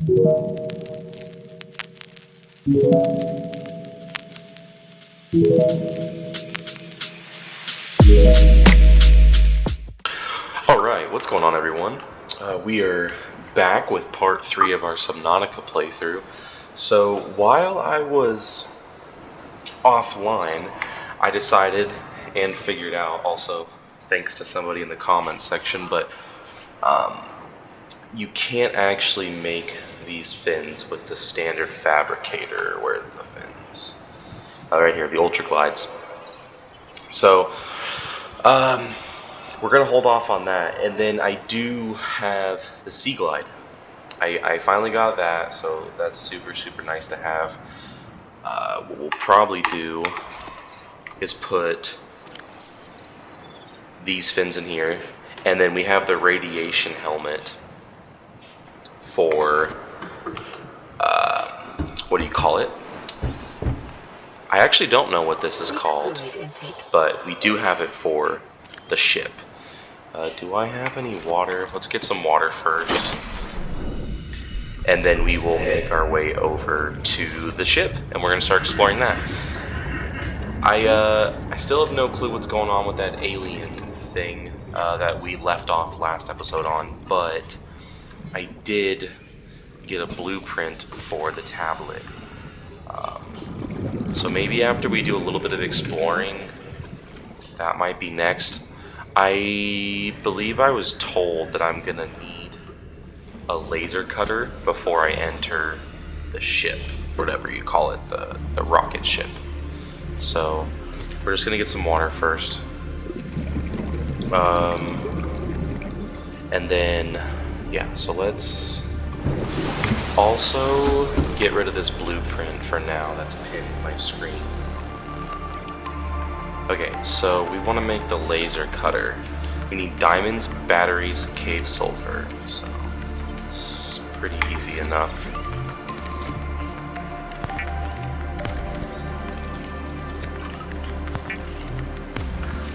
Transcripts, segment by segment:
Alright, what's going on, everyone? We are back with part 3 of our Subnautica playthrough. So, while I was offline, I decided and figured out, also thanks to somebody in the comments section, but you can't actually make these fins with the standard fabricator. Where's the fins? Right here, the Ultra Glides. So, we're going to hold off on that, and then I do have the Sea Glide. I finally got that, so that's super nice to have. What we'll probably do is put these fins in here, and then we have the radiation helmet for, what do you call it? I actually don't know what this is called, but we do have it for the ship. Do I have any water? Let's get some water first. And then we will make our way over to the ship, and we're going to start exploring that. I still have no clue what's going on with that alien thing that we left off last episode on, but I did get a blueprint for the tablet. So maybe after we do a little bit of exploring, that might be next. I believe I was told that I'm gonna need a laser cutter before I enter the ship, whatever you call it, the rocket ship. So we're just gonna get some water first, and then yeah. So let's also get rid of this blueprint for now. That's pinned to my screen. Okay, so we want to make the laser cutter. We need diamonds, batteries, cave sulfur. So it's pretty easy enough.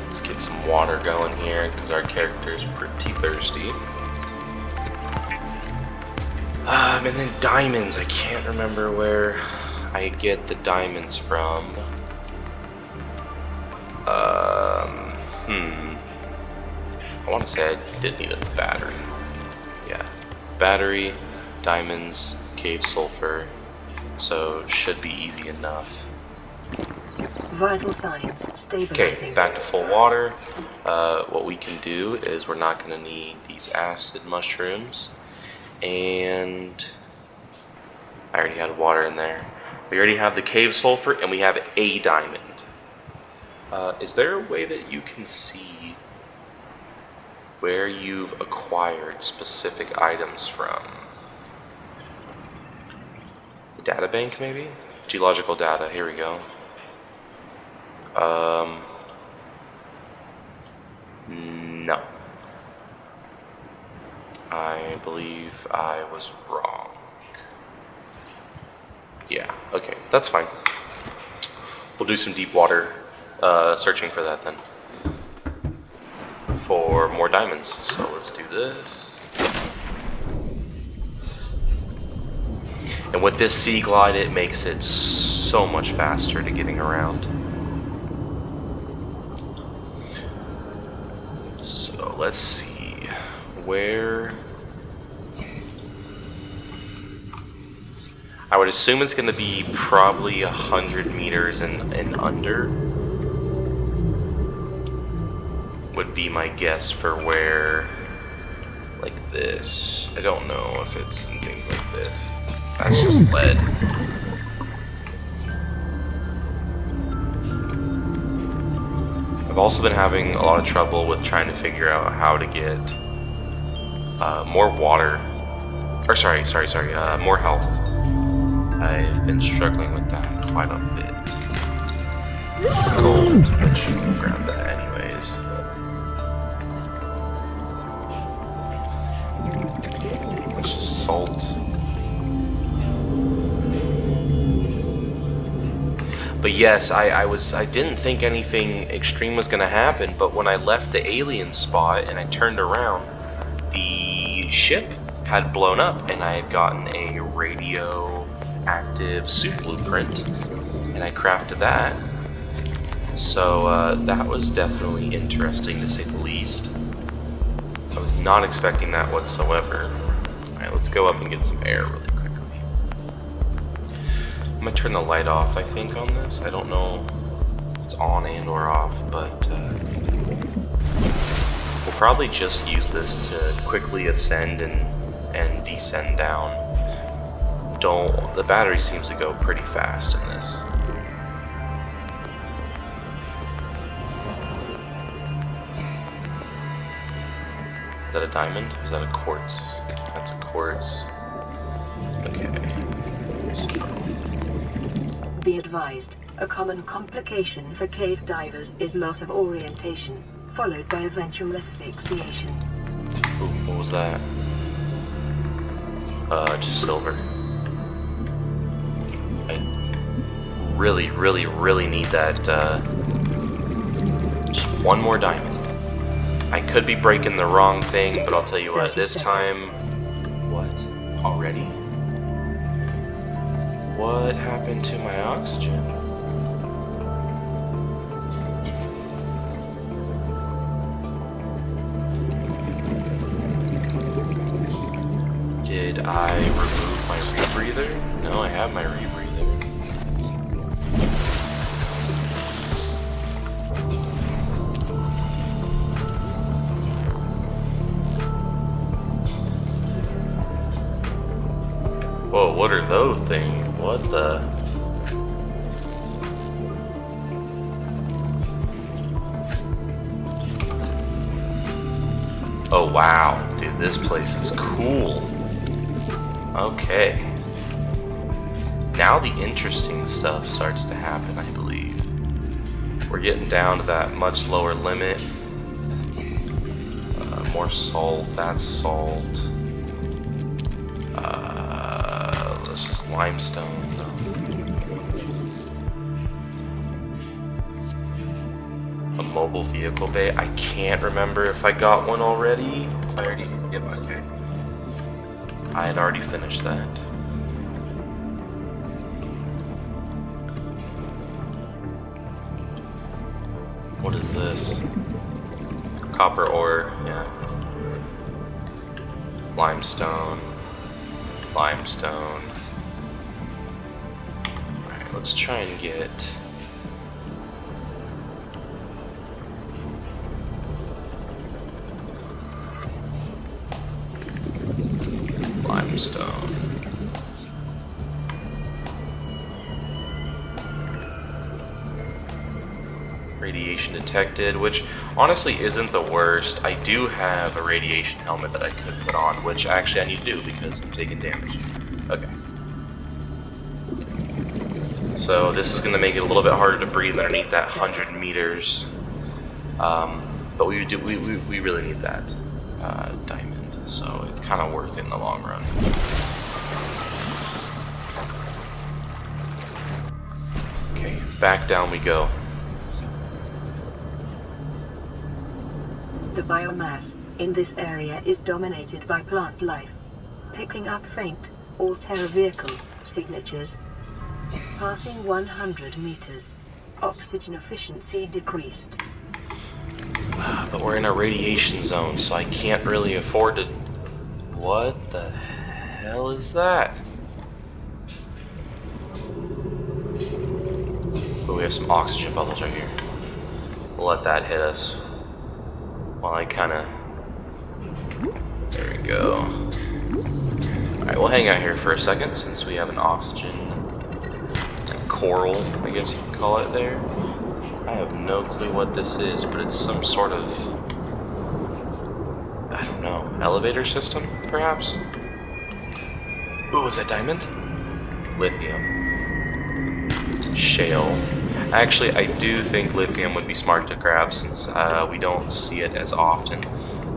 Let's get some water going here because our character's pretty thirsty. And then diamonds. I can't remember where I get the diamonds from. I want to say I did need a battery. Yeah. Battery, diamonds, cave sulfur. So should be easy enough. Vital signs stabilizing. Okay, back to full water. What we can do is we're not going to need these acid mushrooms. And I already had water in there. We already have the cave sulfur, and we have a diamond. Is there a way that you can see where you've acquired specific items from? The data bank, maybe? Geological data, here we go. No. I believe I was wrong. Yeah, okay, that's fine. We'll do some deep water searching for that then. For more diamonds. So let's do this. And with this Sea Glide, it makes it so much faster to getting around. So let's see where. I would assume it's going to be probably 100 meters and under. Would be my guess for where, like this. I don't know if it's in things like this. That's just lead. I've also been having a lot of trouble with trying to figure out how to get more water, or more health. I've been struggling with that quite a bit. Gold, which we'll grab that anyways. Which is salt. But yes, I didn't think anything extreme was gonna happen, but when I left the alien spot and I turned around, the ship had blown up, and I had gotten a radioactive suit blueprint, and I crafted that. So that was definitely interesting to say the least. I was not expecting that whatsoever. Alright, let's go up and get some air really quickly. I'm gonna turn the light off, I think, on this. I don't know if it's on and or off, but we'll probably just use this to quickly ascend and descend down. The battery seems to go pretty fast in this. Is that a diamond? Is that a quartz? That's a quartz. Okay. So. Be advised, a common complication for cave divers is loss of orientation, followed by eventual asphyxiation. Ooh, what was that? Just silver. I really, really, really need that, just one more diamond. I could be breaking the wrong thing, but I'll tell you what, this time... What? Already? What happened to my oxygen? Did I remove my rebreather? No, I have my rebreather. Whoa, what are those things? What the? Oh wow, dude, this place is cool. Okay. Now the interesting stuff starts to happen, I believe. We're getting down to that much lower limit. More salt, that's salt. Let's just limestone though. A mobile vehicle bay. I can't remember if I got one already. If I already, yep, okay. I had already finished that. What is this? Copper ore, yeah. Limestone. Limestone. Alright, let's try and get... limestone. Radiation detected, which honestly isn't the worst. I do have a radiation helmet that I could put on, which actually I need to do because I'm taking damage. Okay. So this is going to make it a little bit harder to breathe underneath that 100 meters. But we really need that diamond, so it's kind of worth it in the long run. Okay, back down we go. The biomass in this area is dominated by plant life, picking up faint or terror vehicle signatures. Passing 100 meters, oxygen efficiency decreased. But we're in a radiation zone, so I can't really afford to... What the hell is that? Oh, we have some oxygen bubbles right here. We'll let that hit us. While I kinda... There we go. Alright, we'll hang out here for a second since we have an oxygen coral, I guess you could call it there. I have no clue what this is, but it's some sort of... I don't know, elevator system, perhaps? Ooh, is that diamond? Lithium. Shale. Actually, I do think lithium would be smart to grab since we don't see it as often.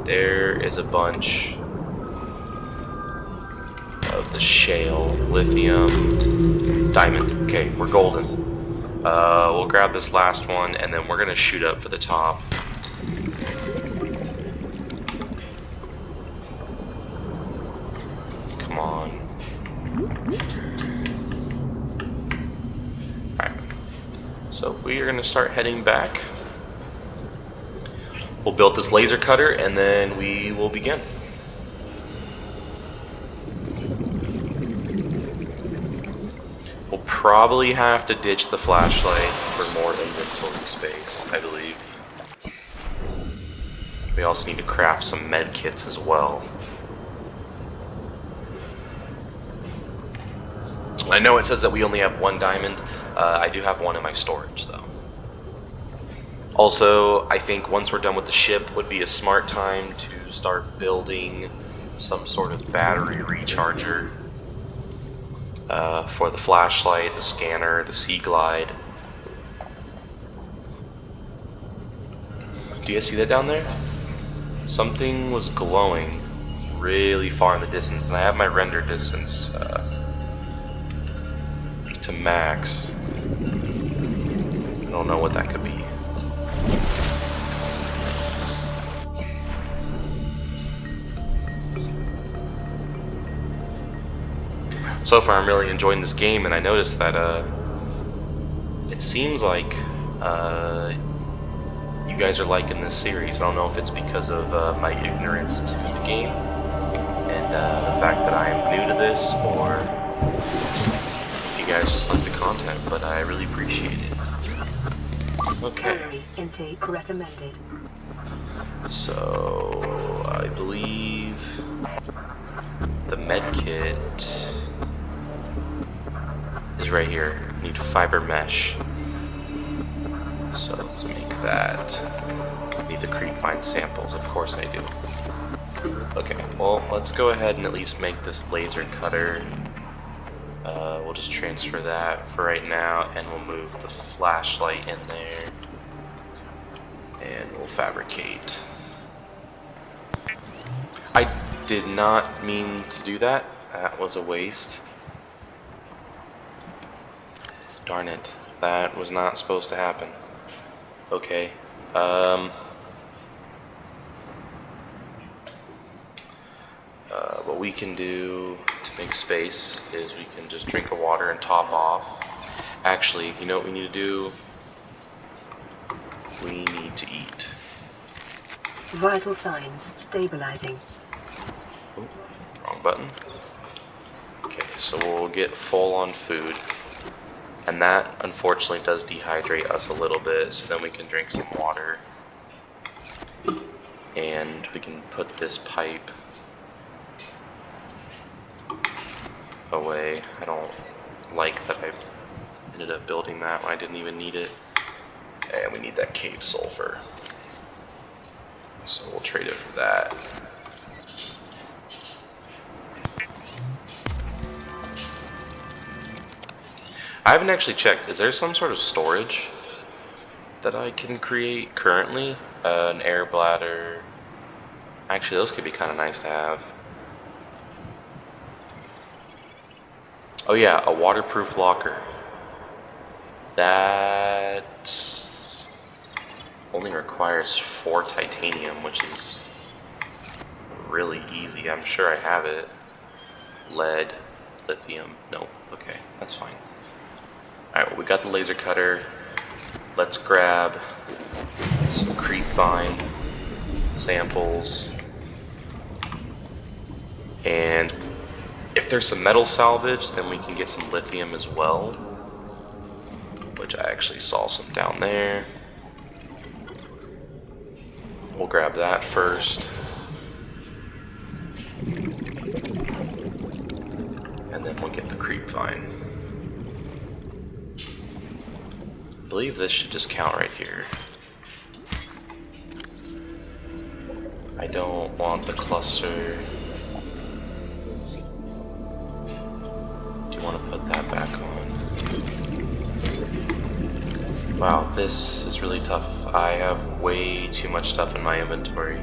There is a bunch of the shale, lithium, diamond. Okay, we're golden. We'll grab this last one and then we're gonna shoot up for the top. Alright. So we are going to start heading back. We'll build this laser cutter and then we will begin. We'll probably have to ditch the flashlight for more inventory space, I believe. We also need to craft some med kits as well. I know it says that we only have 1 diamond. I do have 1 in my storage though. Also, I think once we're done with the ship would be a smart time to start building some sort of battery recharger for the flashlight, the scanner, the Sea Glide. Do you guys see that down there? Something was glowing really far in the distance, and I have my render distance to max. I don't know what that could be. So far I'm really enjoying this game, and I noticed that it seems like you guys are liking this series. I don't know if it's because of my ignorance to the game and the fact that I am new to this, or if you guys just like the content, but I really appreciate it. Okay. Calorie intake recommended. So I believe the med kit is right here. Need fiber mesh. So let's make that. Need the creepvine samples, of course I do. Okay, well let's go ahead and at least make this laser cutter. We'll just transfer that for right now, and we'll move the flashlight in there. And we'll fabricate. I did not mean to do that. That was a waste. Darn it. That was not supposed to happen. Okay. What we can do to make space is we can just drink a water and top off. Actually, you know what we need to do? We need to eat. Vital signs stabilizing. Ooh, wrong button. Okay, so we'll get full on food. And that, unfortunately, does dehydrate us a little bit, so then we can drink some water. And we can put this pipe away. I don't like that I ended up building that when I didn't even need it. And we need that cave sulfur. So we'll trade it for that. I haven't actually checked. Is there some sort of storage that I can create currently? An air bladder. Actually, those could be kind of nice to have. Oh yeah, a waterproof locker. That only requires 4 titanium, which is really easy. I'm sure I have it. Lead, lithium. Nope. Okay, that's fine. Alright, well, we got the laser cutter. Let's grab some creepvine samples. And if there's some metal salvage, then we can get some lithium as well. Which I actually saw some down there. We'll grab that first. And then we'll get the creepvine. I believe this should just count right here. I don't want the cluster. Do you want to put that back on? Wow, this is really tough. I have way too much stuff in my inventory.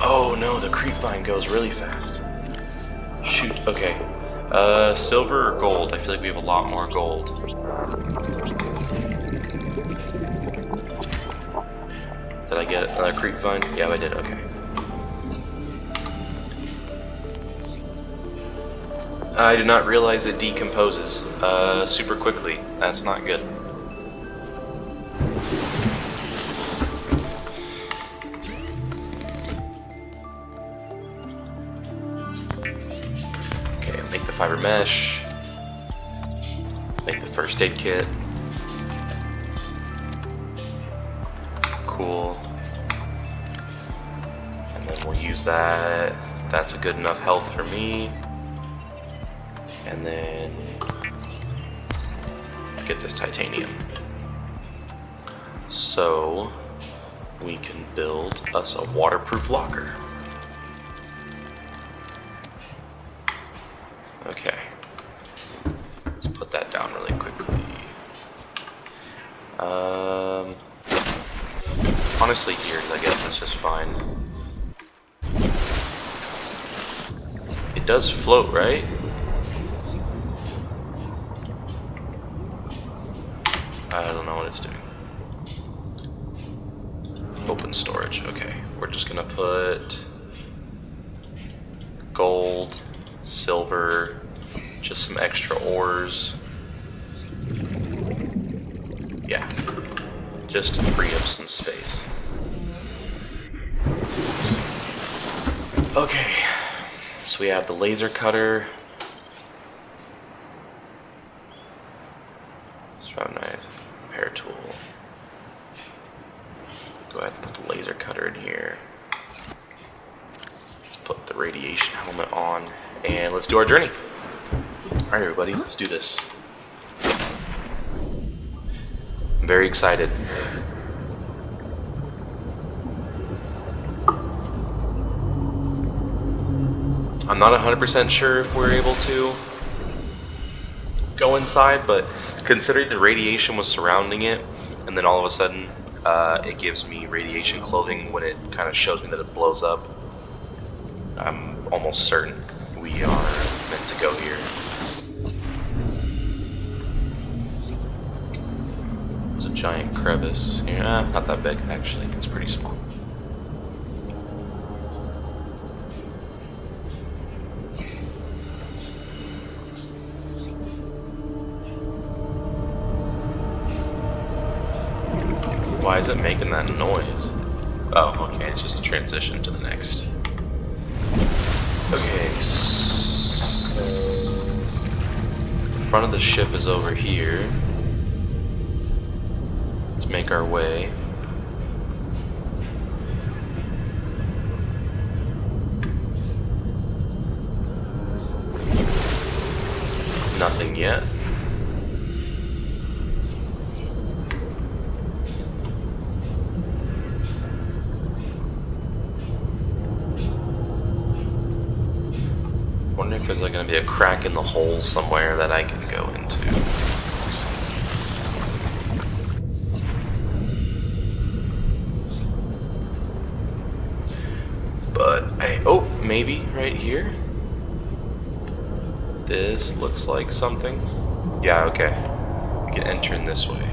Oh no, the creepvine goes really fast. Shoot, okay. Silver or gold? I feel like we have a lot more gold. Did I get another creepvine? Yeah, I did, okay. I did not realize it decomposes super quickly. That's not good. Okay, make the fiber mesh. Make the first aid kit. Cool. And then we'll use that. That's a good enough health for me. And then let's get this titanium. So we can build us a waterproof locker. Okay. Let's put that down really quickly. Honestly, here, I guess it's just fine. It does float, right? I don't know what it's doing. Open storage. Okay, we're just gonna put gold, silver, just some extra ores. Yeah, just to free up some space. Okay, so we have the laser cutter. Strap knife, repair tool. Go ahead and put the laser cutter in here. Let's put the radiation helmet on, and let's do our journey. Alright everybody, let's do this. I'm very excited. I'm not 100% sure if we're able to go inside, but considering the radiation was surrounding it, and then all of a sudden it gives me radiation clothing when it kind of shows me that it blows up, I'm almost certain we are meant to go here. There's a giant crevice. Yeah, not that big actually, it's pretty small. Why is it making that noise? Oh, okay, it's just a transition to the next. Okay, so the front of the ship is over here. Let's make our way. Nothing yet. I wonder if there's like going to be a crack in the hull somewhere that I can go into. But oh, maybe right here. This looks like something. Yeah, okay. We can enter in this way.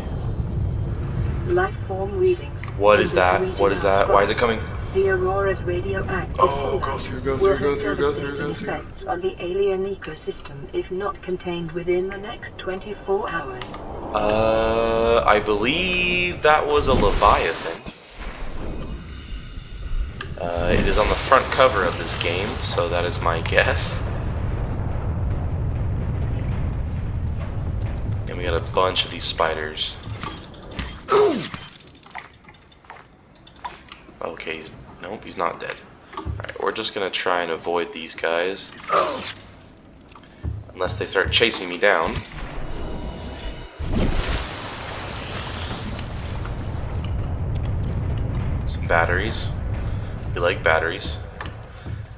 Life form readings. What is that? What is that? Why is it coming? The Aurora's radioactive Oh, go will have devastating effects on the alien ecosystem if not contained within the next 24 hours. I believe that was a Leviathan. It is on the front cover of this game, so that is my guess. And we got a bunch of these spiders. Okay, nope, he's not dead. Alright, we're just gonna try and avoid these guys. Unless they start chasing me down. Some batteries. We like batteries.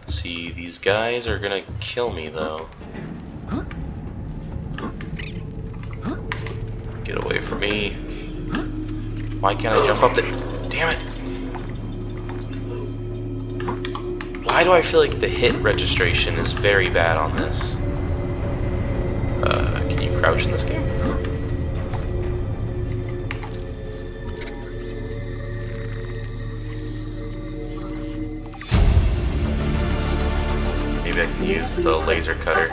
See, these guys are gonna kill me though. Get away from me. Why can't I jump up there? Damn it! Why do I feel like the hit registration is very bad on this? Can you crouch in this game? Maybe I can use the laser cutter.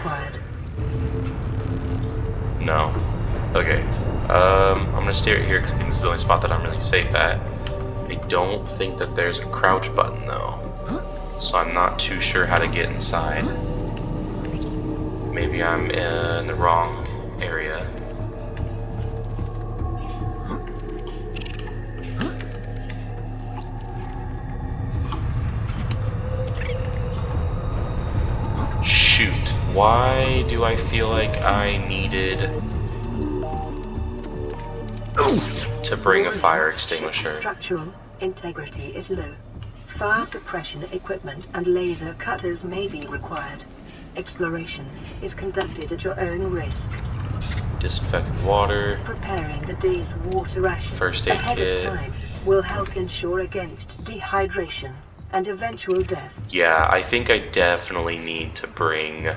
No? Okay. I'm gonna stay right here because I think this is the only spot that I'm really safe at. I don't think that there's a crouch button though. So I'm not too sure how to get inside. Maybe I'm in the wrong area. Shoot. Why do I feel like I needed to bring a fire extinguisher? Structural integrity is low. Fire suppression equipment and laser cutters may be required. Exploration is conducted at your own risk. Disinfected water. Preparing the day's water ration First aid ahead kit. of time will help ensure against dehydration and eventual death. Yeah, I think I definitely need to bring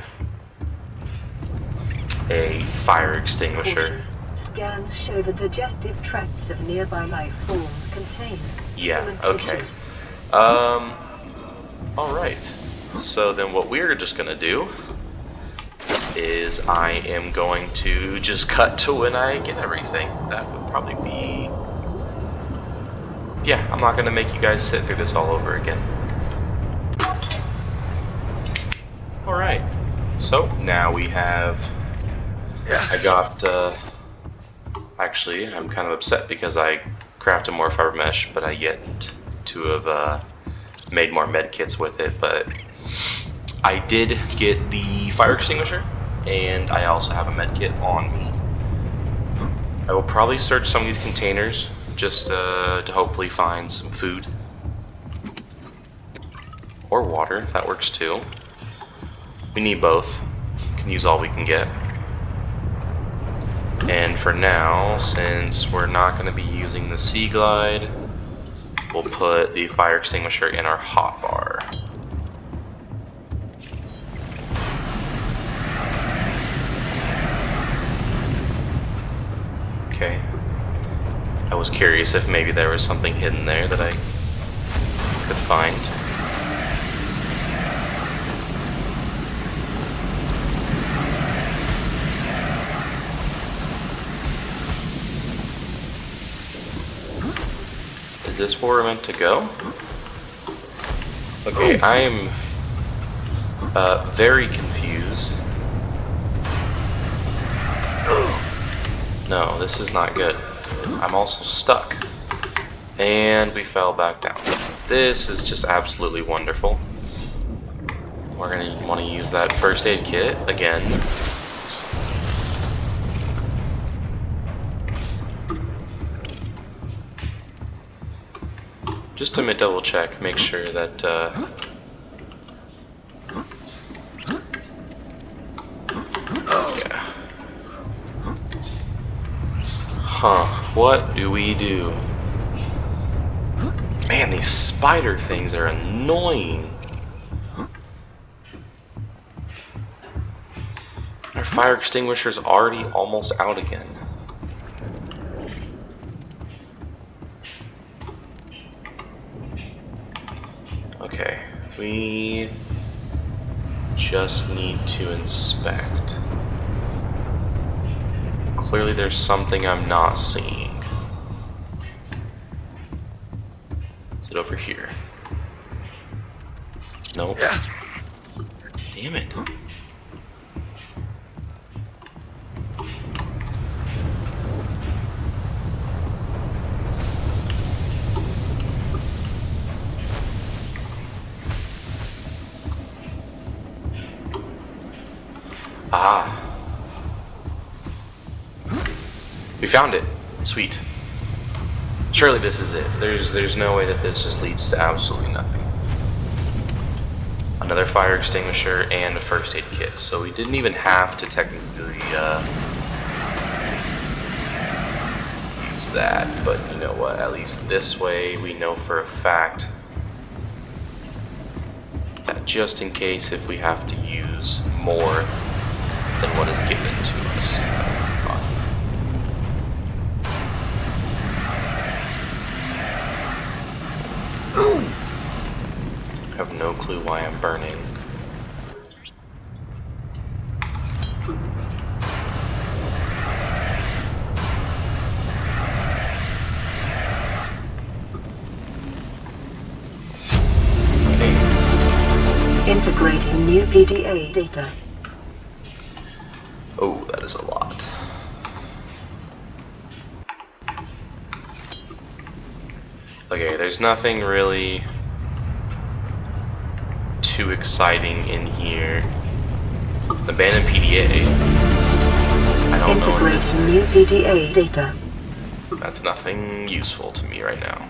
a fire extinguisher. Caution. Scans show the digestive tracts of nearby life forms contain human tissues. Alright. So then what we're just gonna do is I am going to just cut to when I get everything. That would probably be... Yeah, I'm not gonna make you guys sit through this all over again. Alright. So now we have... I got, actually, I'm kind of upset because I crafted more fiber mesh, but I yet to have made more med kits with it. But I did get the fire extinguisher, and I also have a med kit on me. I will probably search some of these containers just to hopefully find some food or water. That works too. We need both. Can use all we can get. And for now, since we're not going to be using the Sea Glide, we'll put the fire extinguisher in our hotbar. Okay. I was curious if maybe there was something hidden there that I could find. Is this where we're meant to go? Okay, I am very confused. No, this is not good. I'm also stuck. And we fell back down. This is just absolutely wonderful. We're gonna want to use that first aid kit again. Just to double check, make sure that yeah. Huh, what do we do? Man, these spider things are annoying. Our fire extinguisher's already almost out again. Okay, we just need to inspect. Clearly there's something I'm not seeing. Is it over here? Nope. Damn it. Ah. We found it. Sweet. Surely this is it. There's no way that this just leads to absolutely nothing. Another fire extinguisher and a first aid kit. So we didn't even have to technically use that. But you know what? At least this way we know for a fact that just in case if we have to use more than what is given to us. I have no clue why I'm burning. Integrating new PDA data. Oh, that is a lot. Okay, there's nothing really too exciting in here. Abandoned PDA. I don't know what this Integrating new is. PDA data. That's nothing useful to me right now.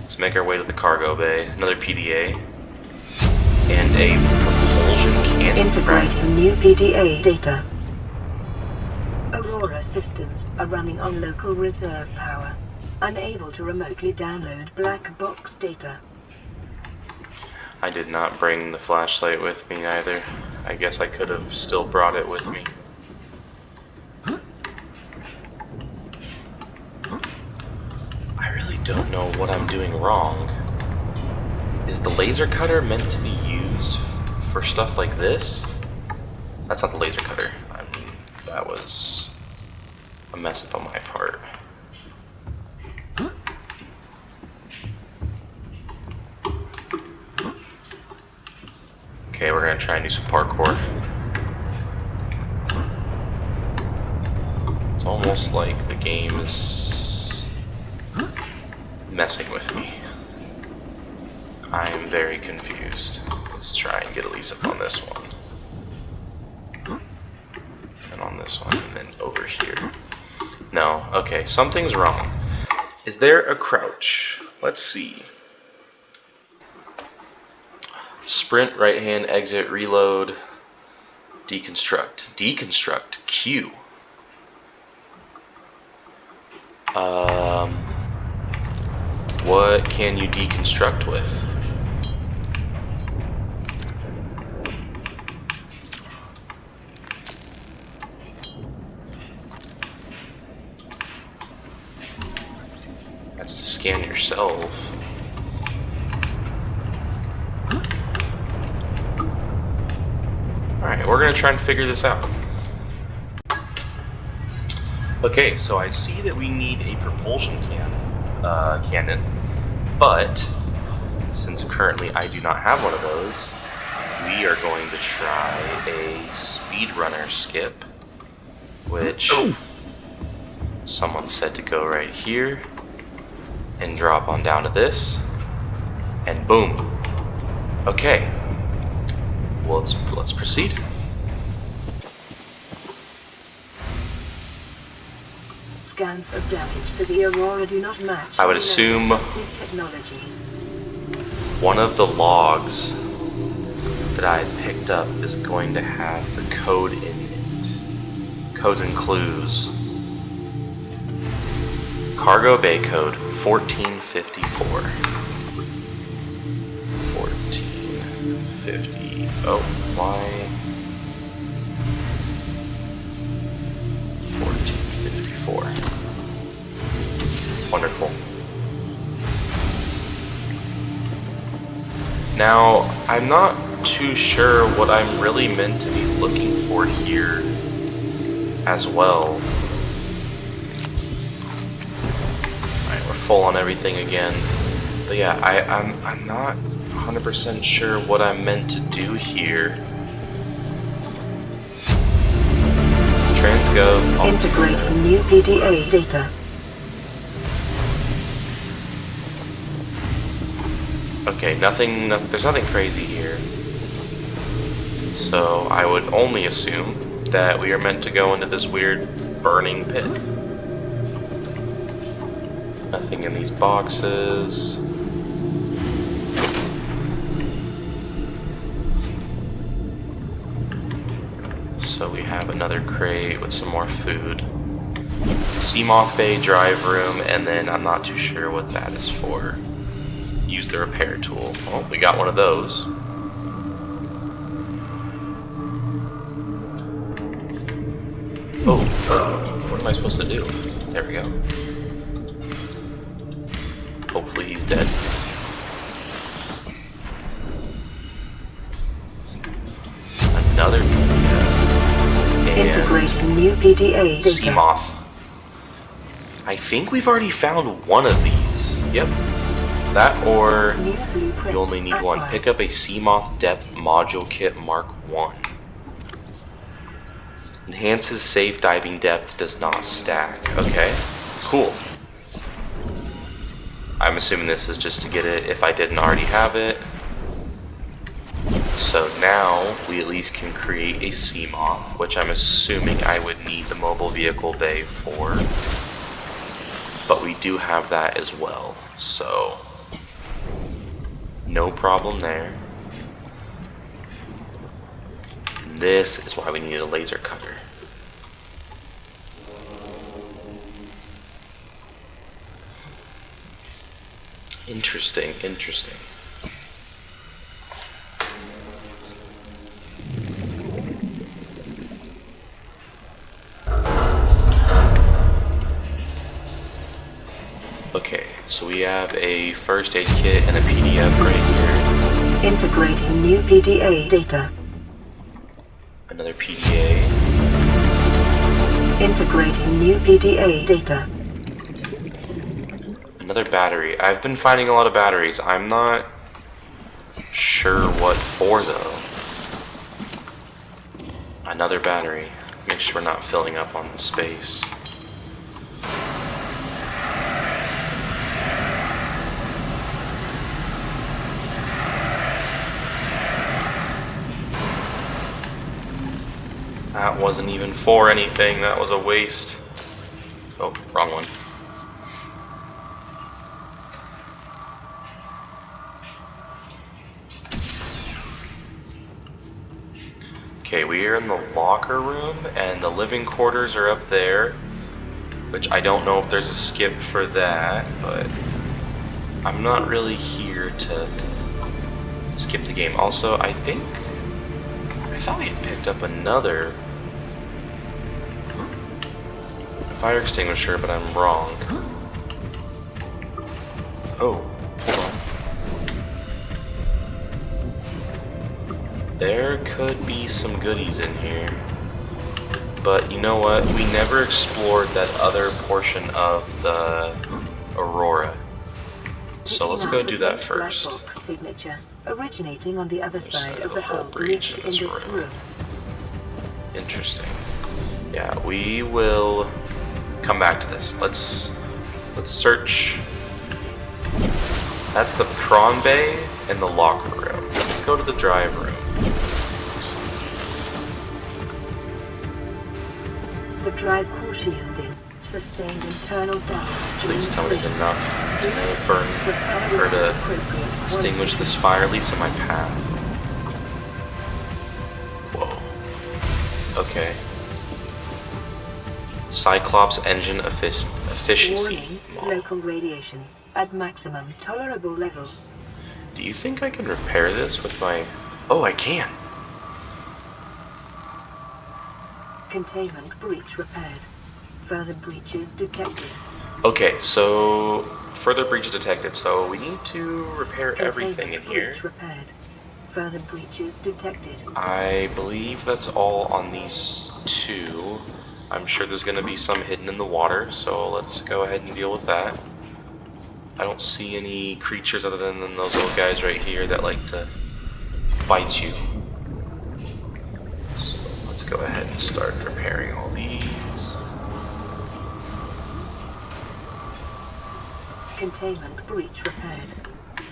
Let's make our way to the cargo bay. Another PDA. And a propulsion cannon. Integrating new PDA data. Aurora systems are running on local reserve power. Unable to remotely download black box data. I did not bring the flashlight with me either. I guess I could have still brought it with me. I really don't know what I'm doing wrong. Is the laser cutter meant to be used for stuff like this? That's not the laser cutter. I mean, that was a mess up on my part. Okay, we're gonna try and do some parkour. It's almost like the game is messing with me. I am very confused. Let's try and get Elise up on this one. And on this one, and then over here. No, okay, something's wrong. Is there a crouch? Let's see. Sprint, right hand, exit, reload, deconstruct. Deconstruct, Q. What can you deconstruct with? That's to scan yourself. Alright, we're gonna try and figure this out. Okay, so I see that we need a propulsion cannon, but since currently I do not have one of those, we are going to try a speedrunner skip, which someone said to go right here and drop on down to this, and boom. Okay. Well, let's proceed. Scans of damage to the Aurora do not match. I would assume technologies. one of the logs that I picked up is going to have the code in it. Codes and clues. Cargo bay code 1454. 1450. Oh, why? 1454. Wonderful. Now, I'm not too sure what I'm really meant to be looking for here as well. Alright, we're full on everything again. But yeah, I'm not 100% sure what I'm meant to do here. Transgov. Integrating new PDA data. Okay, there's nothing crazy here. So I would only assume that we are meant to go into this weird burning pit. Nothing in these boxes. So we have another crate with some more food. Seamoth Bay drive room, and then I'm not too sure what that is for. Use the repair tool. Oh, we got one of those. Oh, what am I supposed to do? There we go. Hopefully he's dead. Another Integrating new PDA data. Seamoth. I think we've already found one of these. Yep. That or New blueprint you only need one. acquired. Pick up a Seamoth Depth Module Kit Mark 1. Enhances safe diving depth, does not stack. Okay, cool. I'm assuming this is just to get it if I didn't already have it. So now we at least can create a Seamoth, which I'm assuming I would need the mobile vehicle bay for. But we do have that as well, so no problem there. This is why we need a laser cutter. Interesting, interesting. Okay, so we have a first aid kit and a PDF right here. Integrating new PDA data. Another PDA. Integrating new PDA data. Another battery. I've been finding a lot of batteries. I'm not sure what for though. Another battery. Make sure we're not filling up on space. That wasn't even for anything. That was a waste. Oh, wrong one. Okay, we are in the locker room, and the living quarters are up there, which I don't know if there's a skip for that, but I'm not really here to skip the game. Also, I thought we had picked up another fire extinguisher, but I'm wrong. Oh, hold on. There could be some goodies in here. But you know what? We never explored that other portion of the Aurora. So let's go do that first. Black box signature originating on the other side of the whole hull breach breach in in this this room. room. Interesting. Yeah, we will come back to this. Let's search. That's the prawn bay and the locker room. Let's go to the drive room. The drive core shielding sustained internal damage. Please tell me there's enough to burn or to extinguish this fire, at least in my path. Whoa. Okay. Cyclops engine efficiency. Warning, local radiation at maximum tolerable level. Do you think I can repair this with my... Oh, I can! Containment breach repaired. Further breaches detected. Okay, so further breach detected, so we need to repair everything in here. Breach repaired. Further breaches detected. I believe that's all on these two. I'm sure there's going to be some hidden in the water, so let's go ahead and deal with that. I don't see any creatures other than those little guys right here that like to bite you. So let's go ahead and start repairing all these. Containment breach repaired.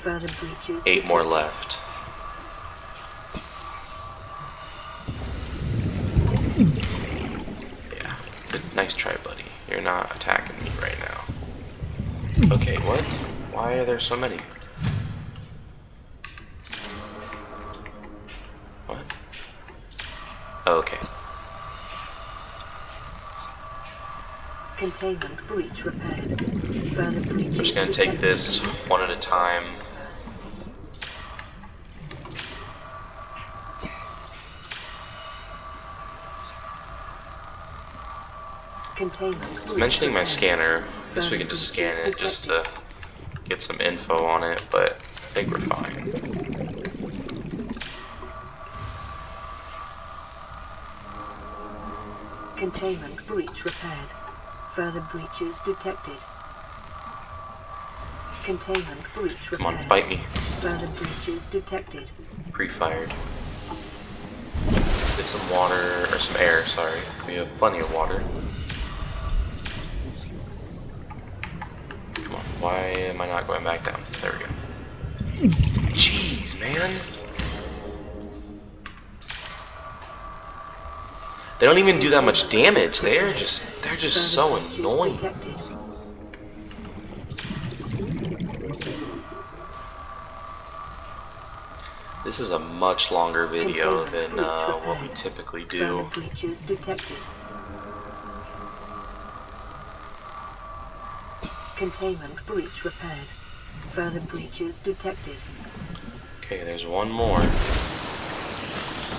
Further breaches 8 more detected. left. Yeah, nice try, buddy. You're not attacking me right now. Okay, what? Why are there so many? What? Okay. Containment breach repaired. Further breaches I'm just gonna take this one at a time. Containment It's mentioning my scanner. I guess we can just scan it just to get some info on it, but I think we're fine. Containment breach repaired. Further breaches detected. Containment breach Come on, repaired. bite me. Further breaches detected. Pre-fired. Let's get some water, or some air, sorry. We have plenty of water. Come on, why am I not going back down? There we go. Jeez, man. They don't even do that much damage. They're just so annoying. Detected. This is a much longer video than what we typically do. Further breaches detected. Containment breach repaired. Further breaches detected. Okay, there's one more.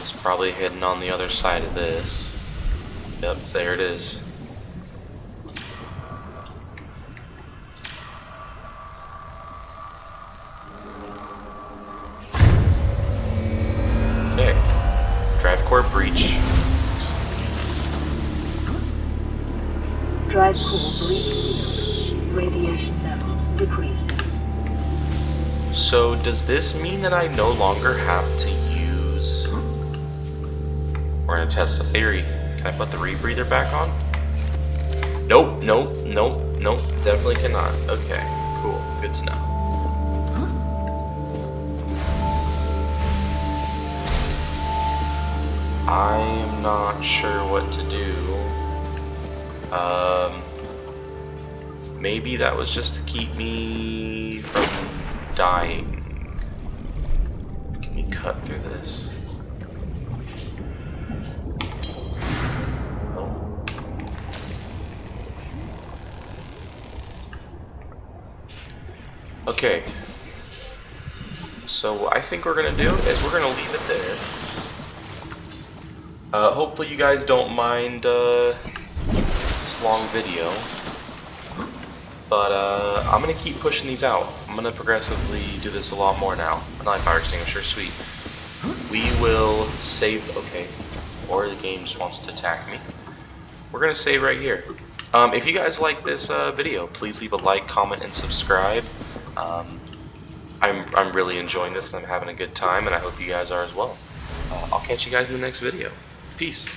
It's probably hidden on the other side of this. Yep, there it is. Okay. Drive core breach. Drive core breach sealed. Radiation levels decrease. So does this mean that I no longer have to use... We're gonna test the theory. Can I put the rebreather back on? Nope, nope, nope, nope. Definitely cannot. Okay, cool. Good to know. I'm not sure what to do. Maybe that was just to keep me from dying. Can we cut through this? No. Okay. So I think what we're gonna do is we're gonna leave it there. Hopefully you guys don't mind this long video, but I'm gonna keep pushing these out. I'm gonna progressively do this a lot more now. Another fire extinguisher, sweet. We will save. Okay, or the game just wants to attack me. We're gonna save right here. If you guys like this video, please leave a like, comment, and subscribe. I'm really enjoying this and I'm having a good time, and I hope you guys are as well. I'll catch you guys in the next video. Peace.